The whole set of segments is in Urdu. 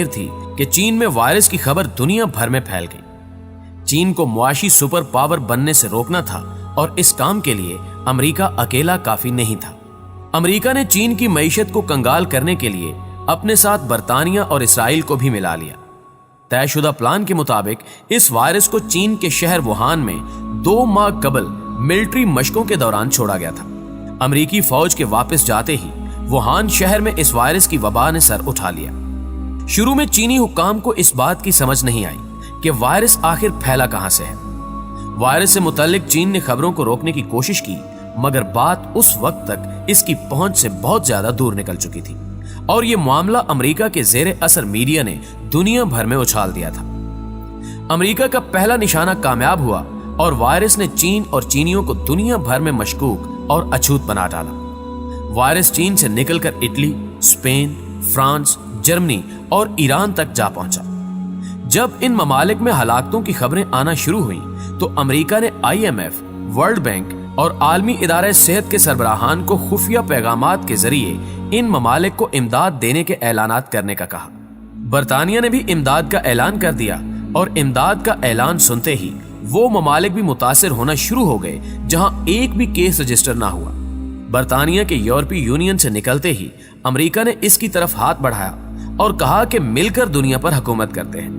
تھی کہ چین میں وائرس کی خبر دنیا بھر میں پھیل گئی۔ چین کو معاشی سپر پاور بننے سے روکنا تھا اور اس کام کے لیے امریکہ اکیلا کافی نہیں تھا۔ امریکہ نے چین کی معیشت کو کنگال کرنے کے لیے اپنے ساتھ برطانیہ اور اسرائیل کو بھی ملا لیا۔ طے شدہ پلان کے مطابق اس وائرس کو چین کے شہر ووہان میں 2 ماہ قبل ملٹری مشقوں کے دوران چھوڑا گیا تھا۔ امریکی فوج کے واپس جاتے ہی ووہان شہر میں اس وائرس کی وبا نے سر اٹھا لیا۔ شروع میں چینی حکام کو اس بات کی سمجھ نہیں آئی کہ وائرس آخر پھیلا کہاں سے ہے۔ وائرس سے متعلق چین نے خبروں کو روکنے کی کوشش کی، مگر بات اس وقت تک اس کی پہنچ سے بہت زیادہ دور نکل چکی تھی اور یہ معاملہ امریکہ کے زیر اثر میڈیا نے دنیا بھر میں اچھال دیا تھا۔ امریکہ کا پہلا نشانہ کامیاب ہوا اور وائرس نے چین اور چینیوں کو دنیا بھر میں مشکوک اور اچھوت بنا ڈالا۔ وائرس چین سے نکل کر اٹلی، اسپین، فرانس، جرمنی اور ایران تک جا پہنچا۔ جب ان ممالک میں ہلاکتوں کی خبریں آنا شروع ہوئیں تو امریکہ نے IMF، ورلڈ بینک اور عالمی ادارہ صحت کے سربراہان کو خفیہ پیغامات کے ذریعے ان ممالک کو امداد دینے کے اعلانات کرنے کا کہا۔ برطانیہ نے بھی امداد کا اعلان کر دیا اور امداد کا اعلان سنتے ہی وہ ممالک بھی متاثر ہونا شروع ہو گئے جہاں ایک بھی کیس رجسٹر نہ ہوا۔ برطانیہ کے یورپی یونین سے نکلتے ہی امریکہ نے اس کی طرف ہاتھ بڑھایا اور کہا کہ مل کر دنیا پر حکومت کرتے ہیں۔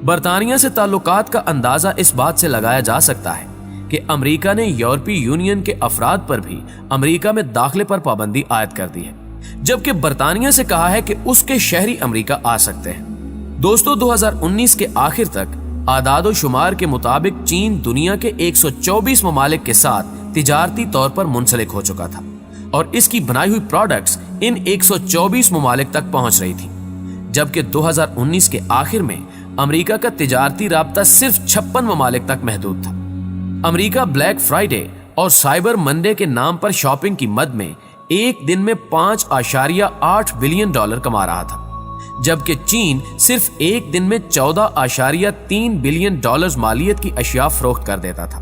برطانیہ سے تعلقات کا اندازہ اس بات سے لگایا جا سکتا ہے کہ امریکہ نے یورپی یونین کے افراد پر بھی امریکہ میں داخلے پر پابندی عائد کر دی ہے، جبکہ برطانیہ سے کہا ہے کہ اس کے شہری امریکہ آ سکتے ہیں۔ دوستو، 2019 کے آخر تک اعداد و شمار کے مطابق چین دنیا کے 124 ممالک کے ساتھ تجارتی طور پر منسلک ہو چکا تھا اور اس کی بنائی ہوئی پروڈکٹس ان 124 ممالک تک پہنچ رہی تھی، جبکہ 2019 کے آخر میں امریکہ کا تجارتی رابطہ صرف 56 ممالک تک محدود تھا۔ امریکہ بلیک فرائیڈے اور سائبر منڈے کے نام پر شاپنگ کی مد میں ایک دن میں $5.8 بلین کما رہا تھا، جبکہ چین صرف ایک دن میں $14.3 بلین مالیت کی اشیاء فروخت کر دیتا تھا،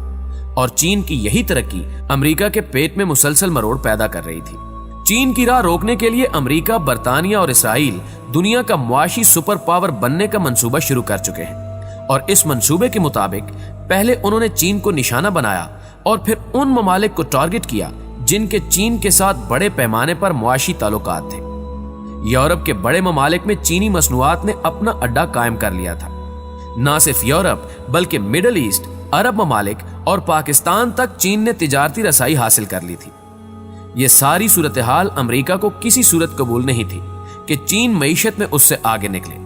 اور چین کی یہی ترقی امریکہ کے پیٹ میں مسلسل مروڑ پیدا کر رہی تھی۔ چین کی راہ روکنے کے لیے امریکہ، برطانیہ اور اسرائیل دنیا کا معاشی سپر پاور بننے کا منصوبہ شروع کر چکے ہیں، اور اس منصوبے کے مطابق پہلے انہوں نے چین کو نشانہ بنایا اور پھر ان ممالک کو ٹارگٹ کیا جن کے چین کے ساتھ بڑے پیمانے پر معاشی تعلقات تھے۔ یورپ کے بڑے ممالک میں چینی مصنوعات نے اپنا اڈا قائم کر لیا تھا۔ نہ صرف یورپ بلکہ مڈل ایسٹ، عرب ممالک اور پاکستان تک چین نے تجارتی رسائی حاصل کر لی تھی۔ یہ ساری صورتحال امریکہ کو کسی صورت قبول نہیں تھی کہ چین معیشت میں اس سے آگے نکلے۔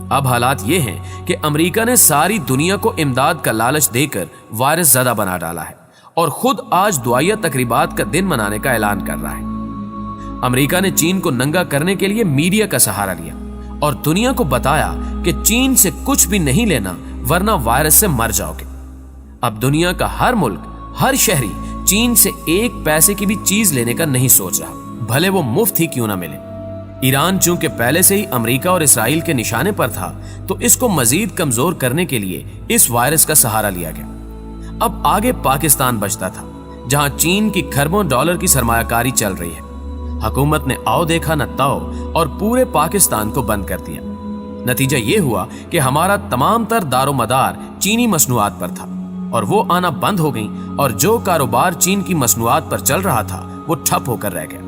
اب حالات یہ ہیں کہ امریکہ نے ساری دنیا کو امداد کا لالچ دے کر وائرس زدہ بنا ڈالا ہے اور خود آج دعائیہ تقریبات کا دن منانے کا اعلان کر رہا ہے۔ امریکہ نے چین کو ننگا کرنے کے لیے میڈیا کا سہارا لیا اور دنیا کو بتایا کہ چین سے کچھ بھی نہیں لینا ورنہ وائرس سے مر جاؤ گے۔ اب دنیا کا ہر ملک، ہر شہری چین سے ایک پیسے کی بھی چیز لینے کا نہیں سوچ رہا، بھلے وہ مفت ہی کیوں نہ ملے۔ ایران چونکہ پہلے سے ہی امریکہ اور اسرائیل کے نشانے پر تھا تو اس کو مزید کمزور کرنے کے لیے اس وائرس کا سہارا لیا گیا۔ اب آگے پاکستان بچتا تھا، جہاں چین کی کھربوں ڈالر کی سرمایہ کاری چل رہی ہے۔ حکومت نے آؤ دیکھا نہ تاؤ اور پورے پاکستان کو بند کر دیا۔ نتیجہ یہ ہوا کہ ہمارا تمام تر دار و مدار چینی مصنوعات پر تھا اور وہ آنا بند ہو گئیں، اور جو کاروبار چین کی مصنوعات پر چل رہا تھا وہ ٹھپ ہو کر رہ گیا۔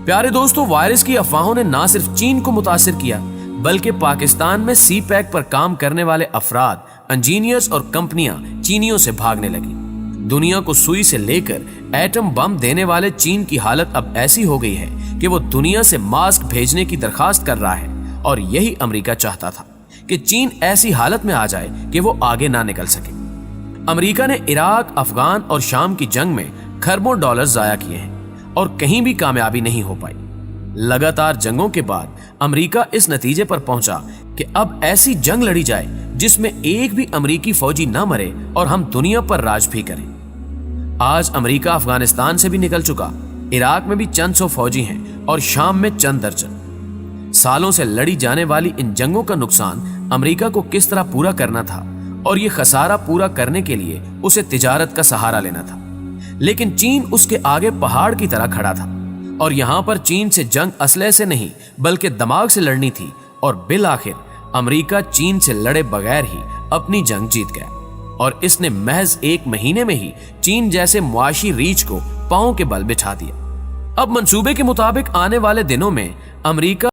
پیارے دوستو، وائرس کی افواہوں نے نہ صرف چین کو متاثر کیا بلکہ پاکستان میں سی پیک پر کام کرنے والے افراد، انجینئرز اور کمپنیاں چینیوں سے بھاگنے لگی۔ دنیا کو سوئی سے لے کر ایٹم بم دینے والے چین کی حالت اب ایسی ہو گئی ہے کہ وہ دنیا سے ماسک بھیجنے کی درخواست کر رہا ہے، اور یہی امریکہ چاہتا تھا کہ چین ایسی حالت میں آ جائے کہ وہ آگے نہ نکل سکے۔ امریکہ نے عراق، افغان اور شام کی جنگ میں کھربوں ڈالر ضائع کیے ہیں اور کہیں بھی کامیابی نہیں ہو پائی۔ لگاتار جنگوں کے بعد امریکہ اس نتیجے پر پہنچا کہ اب ایسی جنگ لڑی جائے جس میں ایک بھی امریکی فوجی نہ مرے اور ہم دنیا پر راج بھی کریں۔ آج امریکہ افغانستان سے بھی نکل چکا، عراق میں بھی چند سو فوجی ہیں اور شام میں چند درجن۔ سالوں سے لڑی جانے والی ان جنگوں کا نقصان امریکہ کو کس طرح پورا کرنا تھا، اور یہ خسارہ پورا کرنے کے لیے اسے تجارت کا سہارا لینا تھا، لیکن چین اس کے آگے پہاڑ کی طرح کھڑا تھا، اور یہاں پر چین سے جنگ اسلحے سے نہیں بلکہ دماغ سے لڑنی تھی اور بالآخر امریکہ چین سے لڑے بغیر ہی اپنی جنگ جیت گیا اور اس نے محض 1 مہینے میں ہی چین جیسے معاشی ریچھ کو پاؤں کے بل بٹھا دیا۔ اب منصوبے کے مطابق آنے والے دنوں میں امریکہ